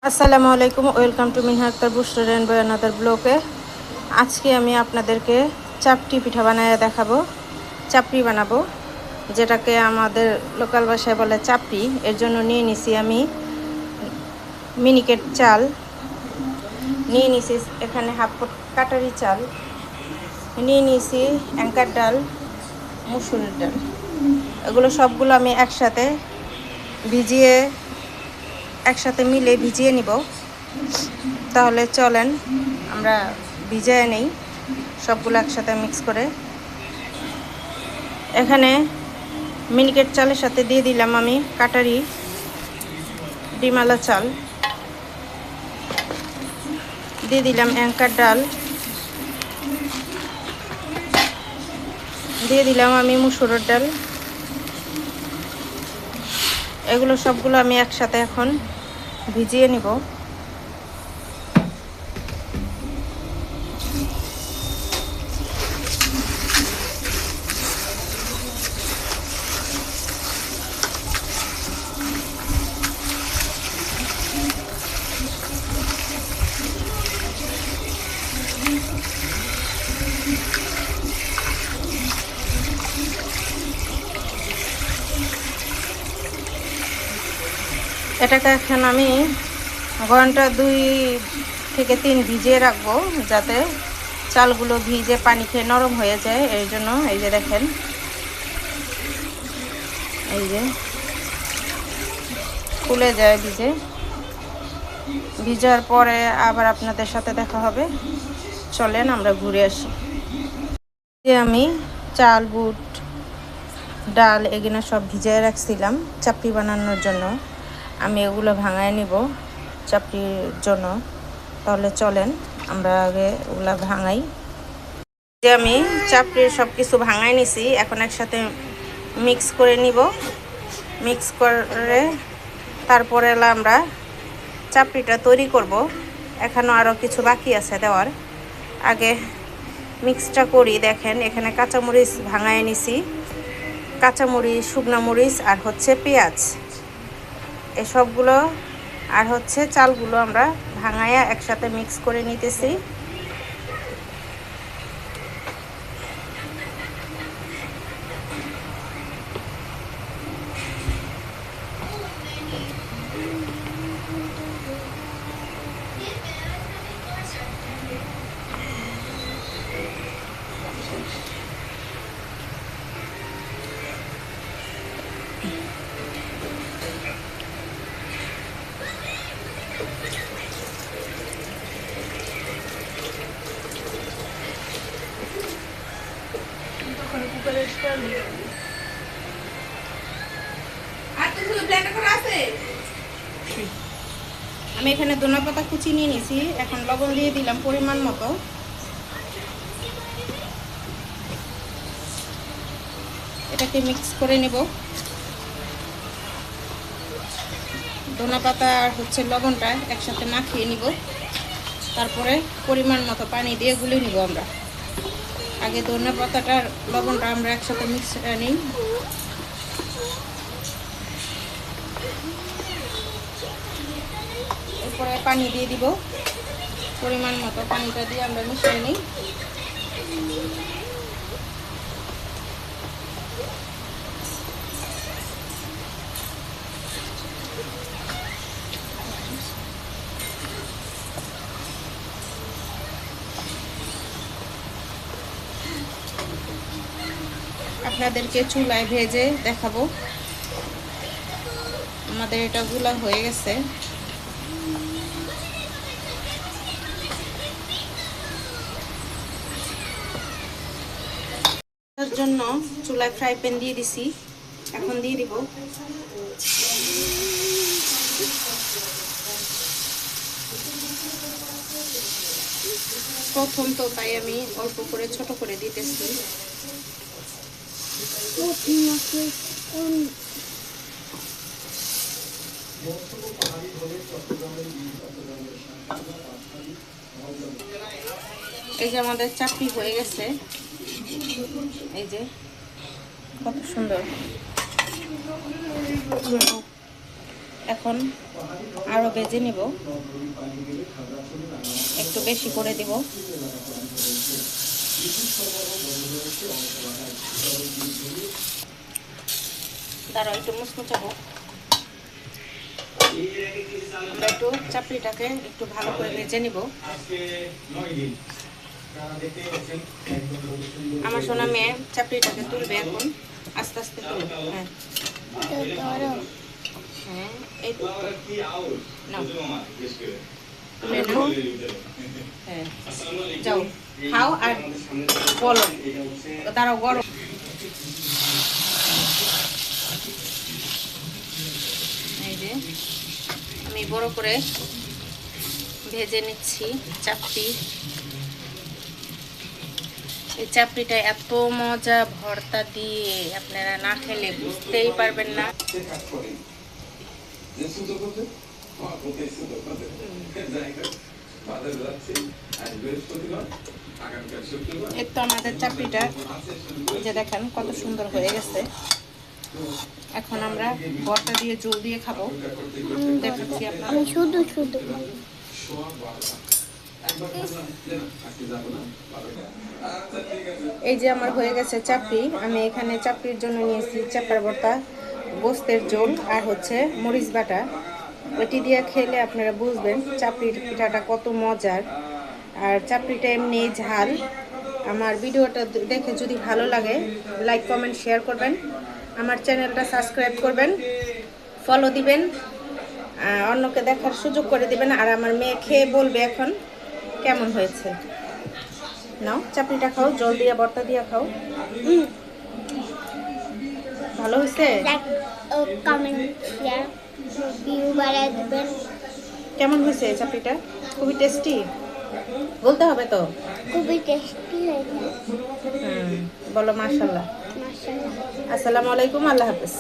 আসসালামু আলাইকুম, welcome to Minha Akter restaurant by another ব্লকে। আজকে আমি আপনাদেরকে চাপটি পিঠা বানায় দেখাবো। চাপড়ি বানাবো, যেটাকে আমাদের লোকাল ভাষায় বলে চাপড়ি। এর জন্য নিয়ে নিছি আমি মিনিকেট চাল, নিয়ে নিছি এখানে হাফ কাটারি চাল, নিয়ে নিছি অ্যাঙ্কার ডাল, মুসুরের ডাল। এগুলো সবগুলো আমি একসাথে মিলে ভিজিয়ে নিব। তাহলে চলেন আমরা ভিজিয়ে নেই সবগুলো একসাথে মিক্স করে। এখানে মিনিকেট চালের সাথে দিয়ে দিলাম আমি কাটারি ডিমালা চাল, দিয়ে দিলাম অ্যাঙ্কার ডাল, দিয়ে দিলাম আমি মুসুরের ডাল। এগুলো সবগুলো আমি একসাথে এখন ভিজিয়ে নিব। এটাকে এখন আমি ঘন্টা 2 থেকে 3 ভিজিয়ে রাখবো, যাতে চালগুলো ভিজে পানি খেয়ে নরম হয়ে যায়। এই জন্য এই যে দেখেন, এই যে ফুলে যায় ভিজার পরে আবার আপনাদের সাথে দেখা হবে। চলেন আমরা ঘুরে আসি। যে আমি চাল, বুট, ডাল এগুলো সব ভিজিয়ে রাখছিলাম চাপড়ি বানানোর জন্য। আমি এগুলো ভাঙায় নিব চাপড়ির জন্য। তাহলে চলেন আমরা আগে ওগুলো ভাঙাই। যে আমি চাপড়ির সব কিছু ভাঙাই নিছি, এখন একসাথে মিক্স করে নিব। মিক্স করে তারপরে আমরা চাপড়িটা তৈরি করব। এখনও আরও কিছু বাকি আছে দেওয়ার। আগে মিক্সটা করি। দেখেন এখানে কাঁচামরিচ ভাঙায় নিছি, কাঁচামরিচ, শুকনা মরিচ আর হচ্ছে পেঁয়াজ, এসবগুলো আর হচ্ছে চালগুলো আমরা ভাঙায়া একসাথে মিক্স করে নিতেছি। আমি এখানে ধনেপাতা কুচি নিয়ে নিছি। এখন লবণ দিয়ে দিলাম পরিমাণ মতো। এটাকে মিক্স করে নেব। ধনেপাতা আর হচ্ছে লবণটা একসাথে মাখিয়ে নিব। তারপরে পরিমাণ মতো পানি দিয়ে গুলে নিব আমরা। আগে ধনেপাতাটার লবণটা আমরা একসাথে মিক্স করে নিই। এরপরে পানি দিয়ে দিব পরিমাণ মতো। পানিটা দিয়ে আমরা মিশিয়ে নিই। আপনাদেরকে চুলায় ভেজে দেখাবো। আমাদের এটা গুলা হয়ে গেছে। তার জন্য চুলায় ফ্রাই প্যান দিয়ে দিছি। এখন দিয়ে দিব প্রথম তো, তাই আমি অল্প করে ছোট করে দিতেছি। এই যে আমাদের চাপড়ি হয়ে গেছে। এই যে কত সুন্দর। এখন আরও ভেজে নিব, একটু বেশি করে দিব। দাঁড়াও একটু মুচমুচাবো। আমরা একটু চাপড়িটাকে একটু ভালো করে ভেজে নিব। আমার সোনা মেয়ে চাপড়িটাকে তুলবে এখন, আস্তে আস্তে তুলবে। হ্যাঁ হ্যাঁ, এই তো নাও, তুলে নাও। হ্যাঁ যাও খাও আর বলো। দাঁড়াও গরম। এই যে আমি বড় করে ভেজে নিচ্ছি চাপড়ি। এই চাপড়িটা এত মজা, ভর্তা দিয়ে আপনারা না খেলে বুঝতেই পারবেন না। এই তো আমাদের চাপড়িটা যে দেখেন কত সুন্দর হয়ে গেছে। এখন আমরা ভর্তা দিয়ে জল দিয়ে খাবো, দেখাচ্ছি আপনারা। শুধু শুধু এই যে আমার হয়ে গেছে চাপড়ি। আমি এখানে চাপড়ির জন্য নিয়েছি চাপার ভর্তা, গোস্তের ঝোল আর হচ্ছে মরিচ বাটা। এটি দিয়ে খেলে আপনারা বুঝবেন চাপড়ির পিঠাটা কত মজার। আর চাপড়িটা এমনি ঝাল। আমার ভিডিওটা দেখে যদি ভালো লাগে লাইক কমেন্ট শেয়ার করবেন, আমার চ্যানেলটা সাবস্ক্রাইব করবেন, ফলো দিবেন, অন্যকে দেখার সুযোগ করে দিবেন। আর আমার মেয়ে খেয়ে বলবে এখন কেমন হয়েছে। নাও চাপড়িটা খাও, জল দিয়ে ভর্তা দিয়ে খাও। ভালো হয়েছে? কমেন্ট শেয়ার ভিউ বাড়ায় দিবেন। কেমন হয়েছে চাপড়িটা? খুবই টেস্টি বলতে হবে তো। খুবই টেস্টি হয়েছে। বলো মাশাআল্লাহ। মাশাআল্লাহ। আসসালামু আলাইকুম, আল্লাহ হাফেজ।